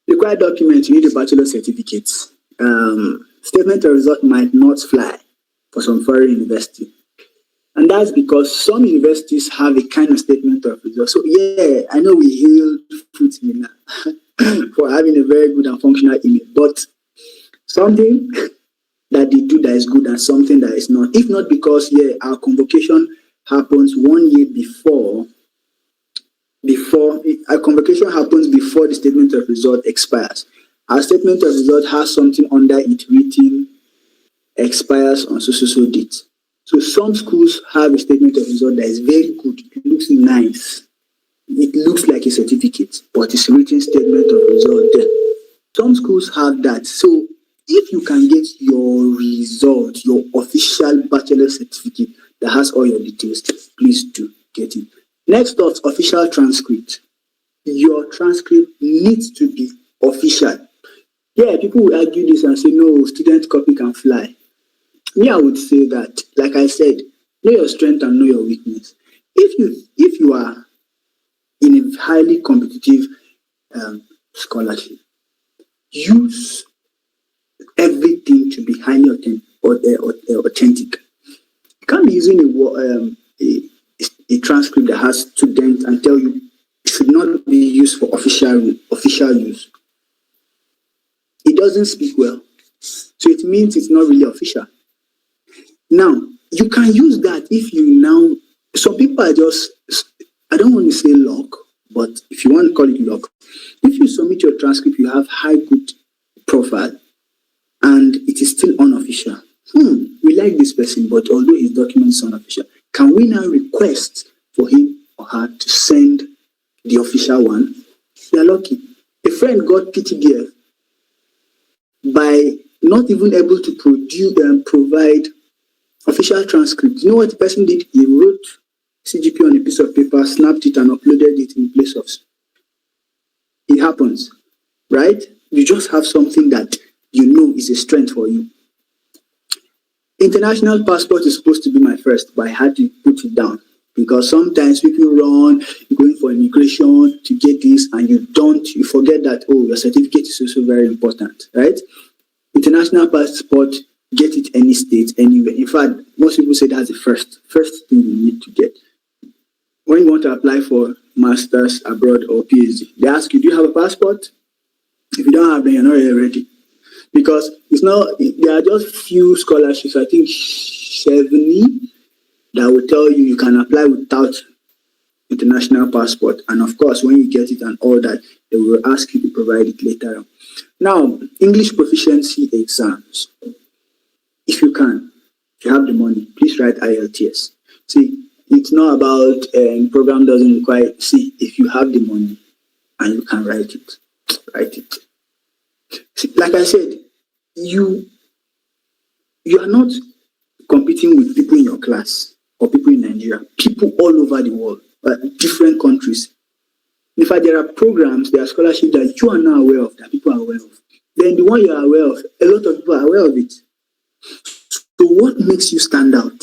required documents, you need a bachelor certificate. Statement of result might not fly for some foreign university. And that's because some universities have a kind of statement of result. So yeah, I know we hailed Fruitmina for having a very good and functional email, but something that they do that is good and something that is not. If not because our convocation happens 1 year before a convocation happens before the statement of result expires. Our statement of result has something under it written expires on so date. So some schools have a statement of result that is very good. It looks nice. It looks like a certificate, but it's a written statement of result there. Some schools have that. So if you can get your result, your official bachelor certificate that has all your details, please do get it. Next up, official transcript. Your transcript needs to be official. Yeah, people will argue this and say, no, student copy can fly. Me, I would say that, like I said, know your strength and know your weakness. If you are in a highly competitive scholarship, use everything to be highly authentic. You can't be using a transcript that has students and tell you it should not be used for official use. It doesn't speak well, so it means it's not really official. Now, you can use that if you now. Some people are just. I don't want to say luck, but if you want to call it luck, if you submit your transcript, you have high good profile, and it is still unofficial. We like this person, but although his document is unofficial, can we now request for him or her to send the official one? They're lucky. A friend got PTDF by not even able to produce and provide official transcript. You know what the person did? He wrote CGP on a piece of paper, snapped it, and uploaded it in place of. It happens, right? You just have something that you know is a strength for you. International passport is supposed to be my first, but I had to put it down because sometimes people run, you're going for immigration to get this, and you forget that, your certificate is also very important, right? International passport, get it any state, anywhere. In fact, most people say that's the first thing you need to get. When you want to apply for masters abroad or PhD, they ask you, do you have a passport? If you don't have, then you're not really ready. Because there are just few scholarships, I think 70, that will tell you can apply without international passport. And of course, when you get it and all that, they will ask you to provide it later on. Now, English proficiency exams. If you have the money, please write IELTS. See, it's not about program doesn't require. See, if you have the money and you can write it. See, like I said, you are not competing with people in your class or people in Nigeria. People all over the world, different countries. In fact, there are programs, there are scholarships that you are not aware of, that people are aware of. Then the one you are aware of, a lot of people are aware of it. So what makes you stand out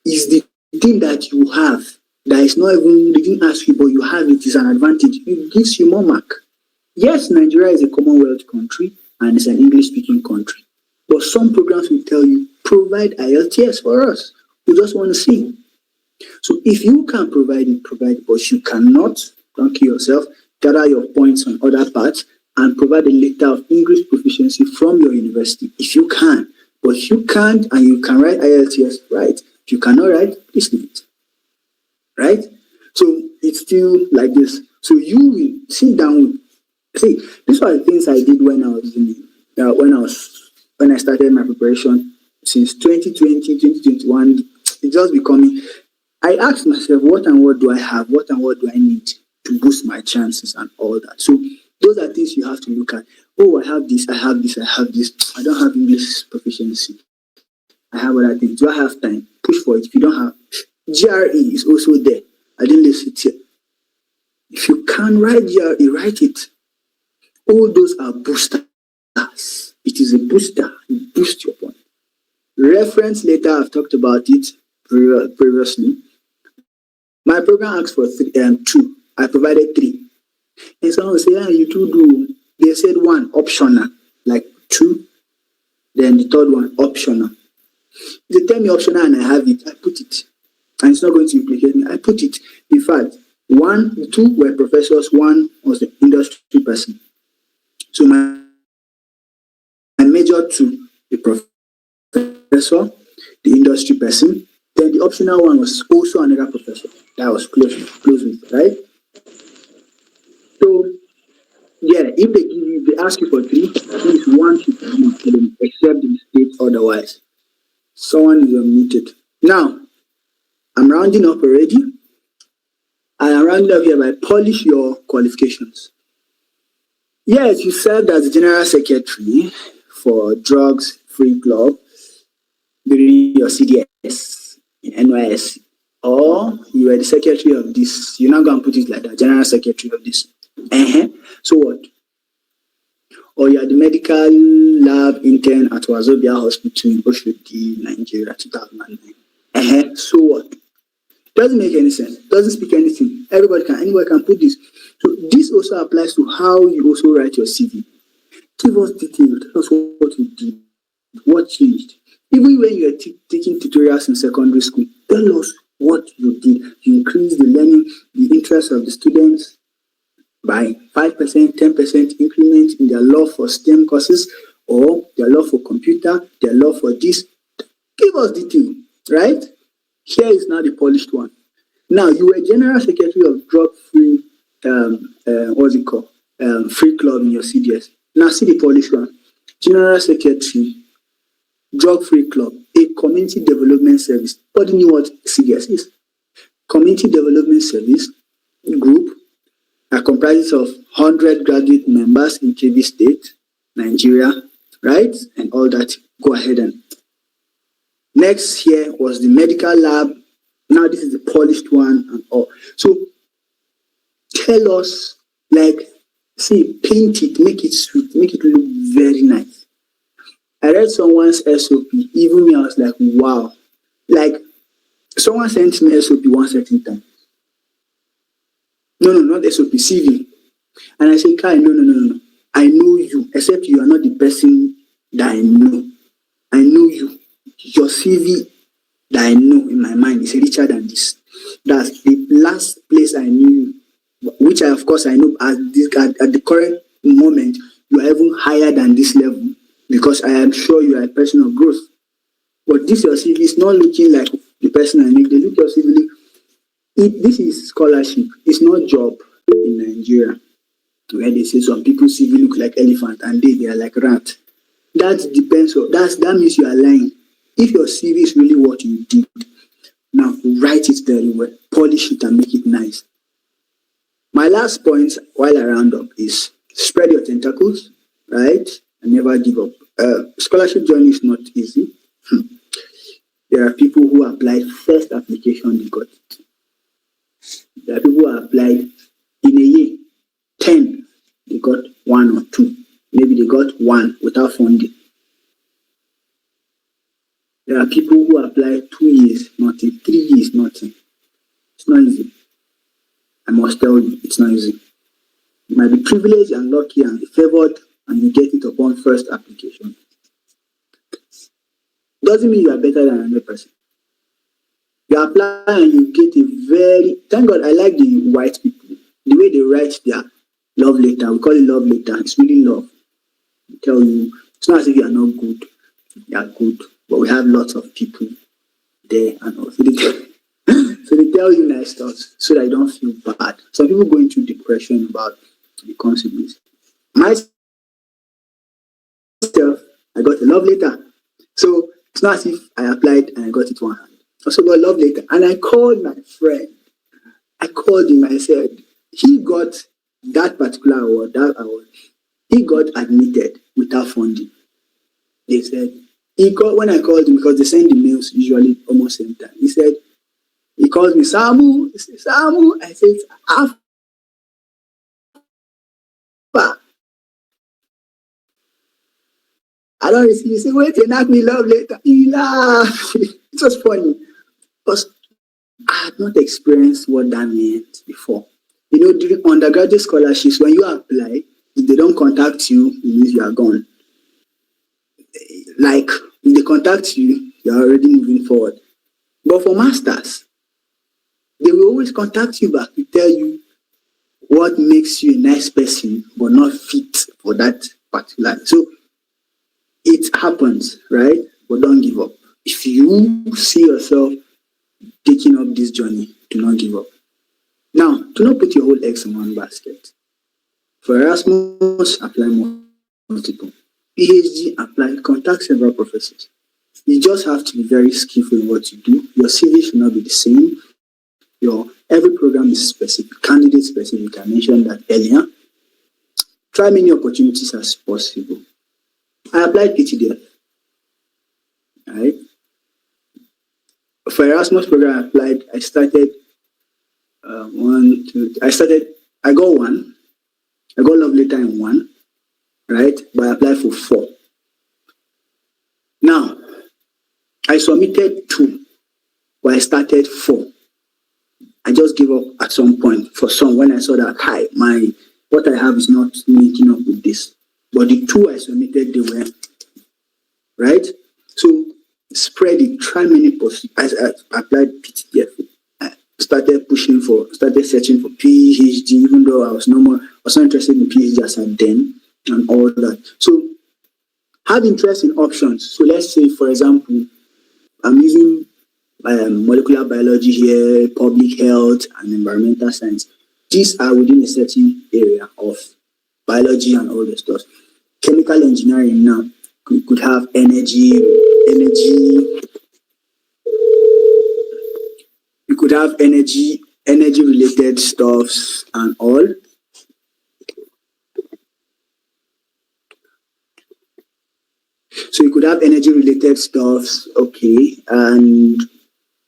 is the thing that you have that is not even, they didn't ask you, but you have it, is an advantage. It gives you more mark. Yes, Nigeria is a Commonwealth country and it's an English-speaking country. But some programs will tell you, provide IELTS for us. We just want to see. So if you can provide it, but you cannot, don't kill yourself, gather your points on other parts and provide a letter of English proficiency from your university. If you can, but if you can't and you can write IELTS, right? If you cannot write, please leave it. Right? So it's still like this. So you will sit down. See, these are the things I did when I started my preparation since 2020, 2021. It's just becoming. I asked myself, what and what do I have? What and what do I need to boost my chances and all that? So those are things you have to look at. Oh, I have this, I have this, I have this. I don't have English proficiency. I have other things. Do I have time? Push for it. If you don't have, GRE is also there. I didn't list it here. If you can write GRE, write it. All those are boosters. It is a booster. It boosts your point. Reference letter, I've talked about it previously. My program asked for 2. I provided 3. And someone will say, you 2 do. They said 1, optional, like 2. Then the third one, optional. They tell me optional and I have it, I put it. And it's not going to implicate me. I put it. In fact, 2 were professors, 1 was the industry person. So my major 2, the professor, the industry person. Then the optional one was also another professor that was close with, right? So yeah, if they ask you for 3, at least 1 should be except in state otherwise. Someone is unmuted. Now, I'm rounding up already. And I'm rounding up here by polish your qualifications. Yes, you served as the general secretary for Drugs Free Club during your CDS in NYS, or you were the secretary of this. You're not going to put it like that, general secretary of this. So what? Or you are the medical lab intern at Wazobia Hospital in Oshodi, Nigeria, 2009. So what? Doesn't make any sense. Doesn't speak anything. Anyone can put this. So this also applies to how you also write your CV. Give us details. Tell us what you did, what changed. Even when you are taking tutorials in secondary school, tell us what you did. You increase the learning, the interest of the students by 5%, 10% increment in their love for STEM courses or their love for computer, their love for this. Give us detail, right? Here is now the polished one. Now, you were general secretary of drug free, what's it called? Free club in your CDS. Now, see the polished one. General secretary, drug free club, a community development service. What do you know what CDS is? Community development service group that comprises of 100 graduate members in Kebbi State, Nigeria, right? And all that. Go ahead and next here was the medical lab. Now this is the polished one and all. So tell us, paint it, make it sweet, make it look very nice. I read someone's SOP, even me, I was like, wow. Like, someone sent me SOP one certain time. No, not SOP, CV. And I say, Kai, no. I know you, except you are not the person that I know. I know you. Your CV that I know in my mind is richer than this. That's the last place I knew, which of course I know at the current moment, you are even higher than this level because I am sure you are a person of growth. But this your CV is not looking like the person I know. They look your CV. This is scholarship. It's not job in Nigeria where they say some people's CV look like elephant and they are like rat. That depends on that means you are lying. If your CV is really what you did, now write it very well, polish it and make it nice. My last point while I round up is spread your tentacles, right? And never give up. Scholarship journey is not easy. There are people who applied first application, they got it. There are people who applied in a year, 10, they got 1 or 2. Maybe they got 1 without funding. There are people who apply 2 years, nothing, 3 years, nothing. It's not easy. I must tell you, it's not easy. You might be privileged and lucky and favored and you get it upon first application. Doesn't mean you are better than another person. You apply and you get thank God I like the white people. The way they write their love letter, we call it love letter, it's really love. They tell you, it's not as if you are not good. You are good. But we have lots of people there and also so they tell you nice thoughts so that you don't feel bad. Some people go into depression about the consequences. Myself, I got a love letter. So it's not as if I applied and I got it one hand. I also got a love letter. And I called my friend. I called him. I said, he got that particular award, he got admitted without funding. They said, when I called him, because they send the mails usually almost same time, he calls me, Samu. He says, Samu. I said, Alpha. I don't receive. He said, wait, you knock me love later. He laughed. It was funny. Because I had not experienced what that meant before. During undergraduate scholarships, when you apply, if they don't contact you, it means you are gone. Like, if they contact you, you're already moving forward. But for masters, they will always contact you back to tell you what makes you a nice person, but not fit for that particular. So it happens, right? But don't give up. If you see yourself taking up this journey, do not give up. Now, do not put your whole eggs in one basket. For Erasmus, apply multiple. PhD, apply, contact several professors. You just have to be very skillful in what you do. Your CV should not be the same. your every program is specific, candidate specific. I mentioned that earlier. Try many opportunities as possible. I applied PTDF, right? For Erasmus program, I applied. I started one, two. I got one. I got love letter in one, right? But I applied for 4. Now, I submitted 2, but I started 4. I just gave up at some point for some when I saw that what I have is not meeting up with this. But the 2 I submitted, they were right. So spread it. Try many possibilities. I applied PTDF. I started searching for PhD, even though I was not interested in PhD as at then and all that. So have interest in options. So let's say, for example, I'm using molecular biology here, public health, and environmental science. These are within a certain area of biology and all the stuff. Chemical engineering now could have energy. You could have energy related stuffs and all. So you could have energy related stuffs, okay, and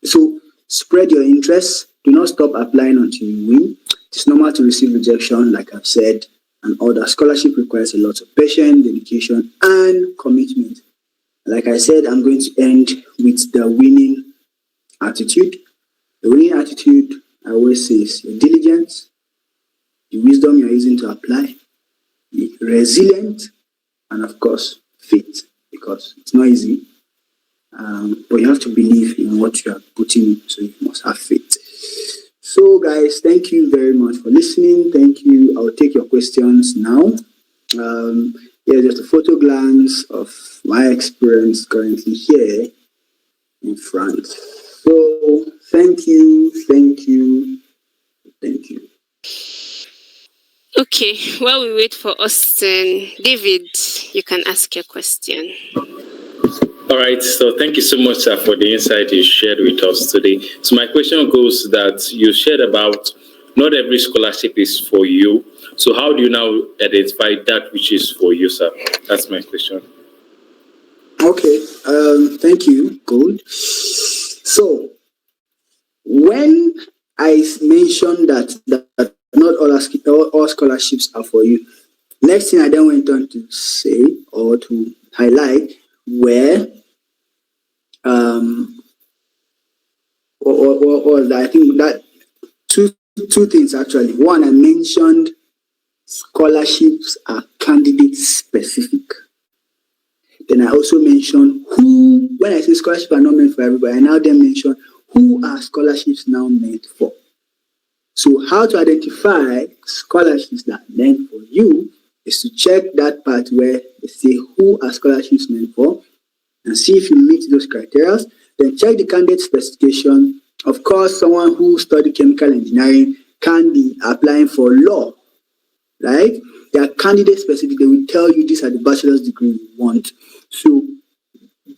so spread your interests. Do not stop applying until you win. It's normal to receive rejection, like I've said, and all that. Scholarship requires a lot of patience, dedication, and commitment. Like I said, I'm going to end with the winning attitude. The winning attitude, I always say, is your diligence, the wisdom you're using to apply, the resilient, and of course, faith, because it's not easy. But you have to believe in what you are putting in, so you must have faith. So, guys, thank you very much for listening. Thank you. I'll take your questions now. Just a photo glance of my experience currently here in France. So, thank you. Okay, while we wait for Austin, David, you can ask your question. All right, so thank you so much, sir, for the insight you shared with us today. So my question goes that you shared about not every scholarship is for you. So how do you now identify that which is for you, sir? That's my question. Okay, thank you, Gold. So when I mentioned that not all scholarships are for you, next thing I then went on to say or to highlight where I think that two things actually. One, I mentioned scholarships are candidate specific. Then I also mentioned when I say scholarships are not meant for everybody, I now then mention who are scholarships now meant for. So how to identify scholarships that are meant for you is to check that part where they say who are scholarships meant for and see if you meet those criteria. Then check the candidate specification. Of course, someone who studied chemical engineering can be applying for law, right? They are candidate specific. They will tell you these are the bachelor's degree you want. So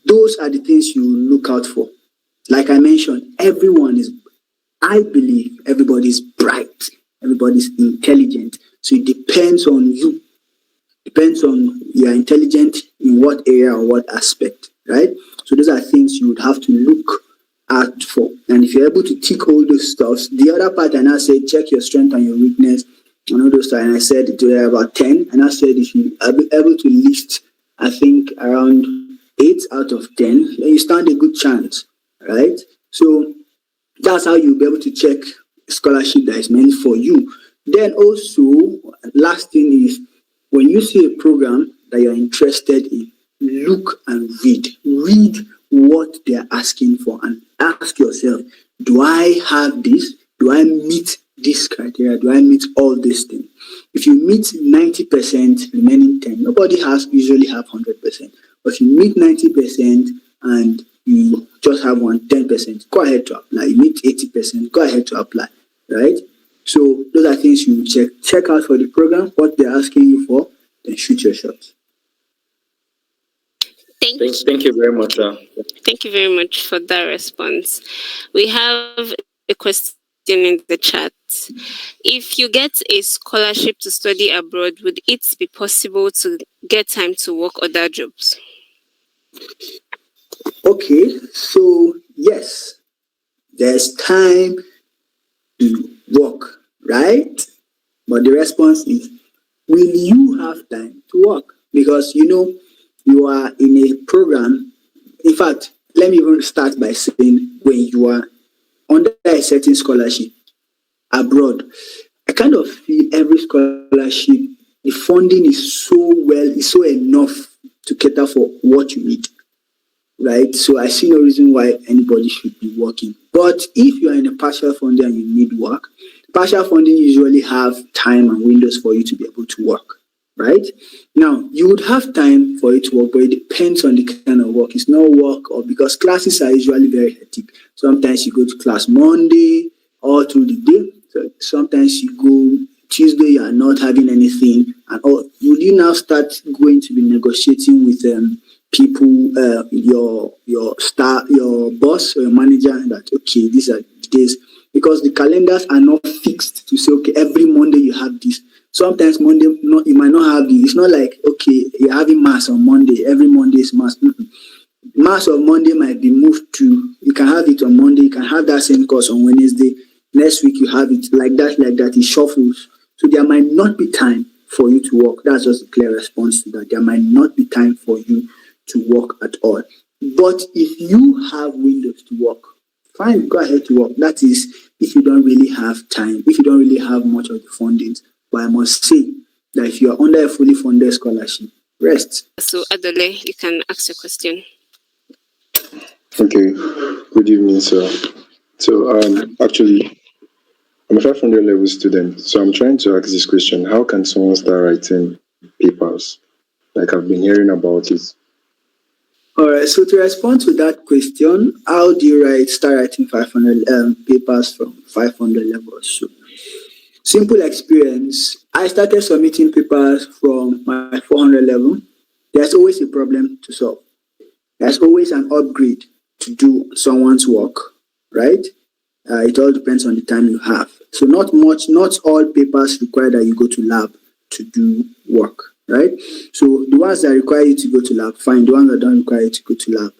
those are the things you look out for. Like I mentioned, I believe everybody's bright, everybody's intelligent. So it depends on you. Depends on you're intelligent in what area or what aspect, right? So those are things you would have to look out for. And if you're able to tick all those stuffs, the other part I now said, check your strength and your weakness and all those stuff. And I said there are about 10. And I said if you are able to list, I think around 8 out of 10, then you stand a good chance, right? So that's how you'll be able to check scholarship that is meant for you. Then also, last thing is when you see a program that you're interested in, look and read. Read what they're asking for and ask yourself, do I have this? Do I meet this criteria? Do I meet all these things? If you meet 90%, remaining 10, nobody usually have 100%. But if you meet 90% and you just have 10%, go ahead to apply. You meet 80%, go ahead to apply, right? So those are things you check. Check out for the program, what they're asking you for, then shoot your shot. Thank you very much, sir. Thank you very much for that response. We have a question in the chat. If you get a scholarship to study abroad, would it be possible to get time to work other jobs? Okay, so yes, there's time to work, right? But the response is, will you have time to work? Because you are in a program. In fact, let me even start by saying, when you are under a certain scholarship abroad, I kind of feel every scholarship, the funding is so enough to cater for what you need, right? So I see no reason why anybody should be working. But if you are in a partial funding and you need work, partial funding usually have time and windows for you to be able to work, right? Now, you would have time for it to work, but it depends on the kind of work. It's not work, or because classes are usually very hectic. Sometimes you go to class Monday all through the day. So sometimes you go Tuesday, you are not having anything. And would you now start going to be negotiating with people, your boss or your manager, that okay, these are the days, because the calendars are not fixed to say okay, every Monday you have this. Sometimes Monday, you might not have this. It's not like okay, you're having mass on Monday. Every Monday is mass. Mass on Monday might be moved to. You can have it on Monday. You can have that same course on Wednesday. Next week you have it like that, like that. It shuffles. So there might not be time for you to work. That's just a clear response to that. There might not be time for you to work at all. But if you have windows to work, fine, go ahead to work. That is if you don't really have time, if you don't really have much of the funding. But I must say that if you are under a fully funded scholarship, rest. So Adole, you can ask your question. Okay, good evening, sir. So, actually, I'm a 500 level student, so I'm trying to ask this question: how can someone start writing papers? Like I've been hearing about it. All right. So to respond to that question, how do you start writing 500 papers from 500 levels? So simple experience. I started submitting papers from my 400 level. There's always a problem to solve. There's always an upgrade to do someone's work, right? It all depends on the time you have. So not all papers require that you go to lab to do work, right? So the ones that require you to go to lab, fine. The ones that don't require you to go to lab,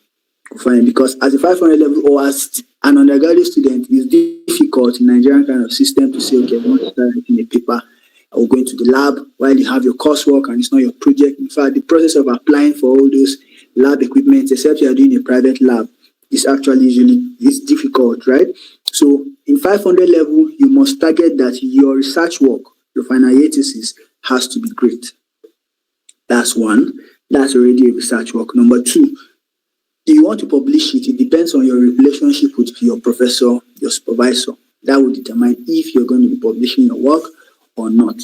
fine. Because as a 500 level or as an undergraduate student, it's difficult in Nigerian kind of system to say, okay, I want to start writing a paper or going to the lab while you have your coursework and it's not your project. In fact, the process of applying for all those lab equipment, except you are doing a private lab, is actually it's difficult, right? So in 500 level, you must target that your research work, your final year thesis, has to be great. That's one. That's already a research work. Number two, if you want to publish it, it depends on your relationship with your professor, your supervisor. That will determine if you're going to be publishing your work or not,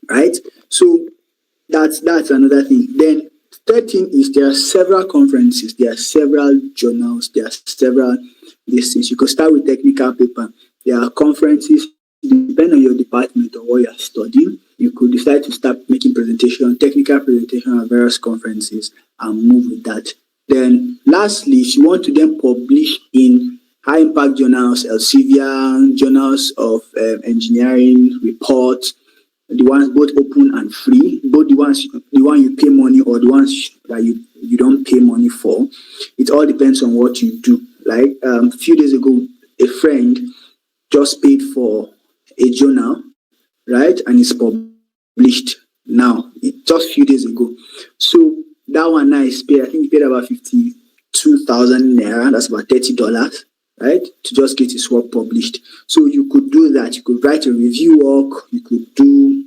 right? So that's another thing. Then third thing is there are several conferences, there are several journals, there are several listings. You could start with technical paper. There are conferences, depending on your department or what you are studying. You could decide to start making technical presentation at various conferences and move with that. Then lastly, if you want to then publish in high impact journals, Elsevier, journals of engineering, reports, the ones both open and free, both the one you pay money or the ones that you don't pay money for. It all depends on what you do. Like a few days ago, a friend just paid for a journal, right? And it's published now, just a few days ago. So that one now is paid, I think he paid about 52,000 naira, that's about $30, right? To just get his work published. So you could do that. You could write a review work, you could do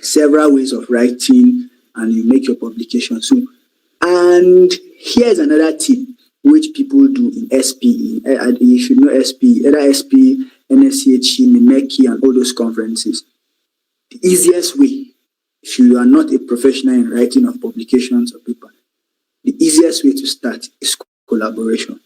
several ways of writing, and you make your publication. So, and here's another tip which people do in SPE. You should know SPE, either SPE, NSCHE, NIMECI, and all those conferences. The easiest way, if you are not a professional in writing of publications or paper, the easiest way to start is collaboration.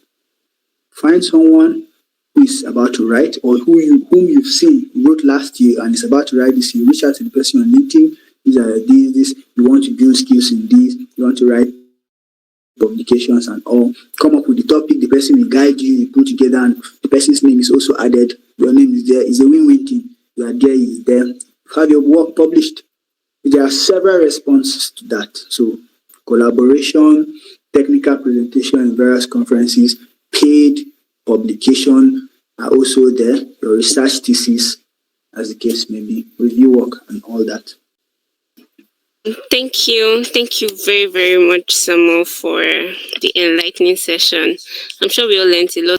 Find someone who is about to write or whom you've seen wrote last year and is about to write this year. Reach out to the person on LinkedIn. These are this. You want to build skills in this. You want to write publications and all. Come up with the topic. The person will guide you. You put together, and the person's name is also added your name is there. It's a win-win thing. You are there, is there. You have your work published. There are several responses to that. So collaboration, technical presentation in various conferences, paid publication are also there. Your research thesis, as the case may be, review work and all that. Thank you. Thank you very, very much, Samuel, for the enlightening session. I'm sure we all learned a lot.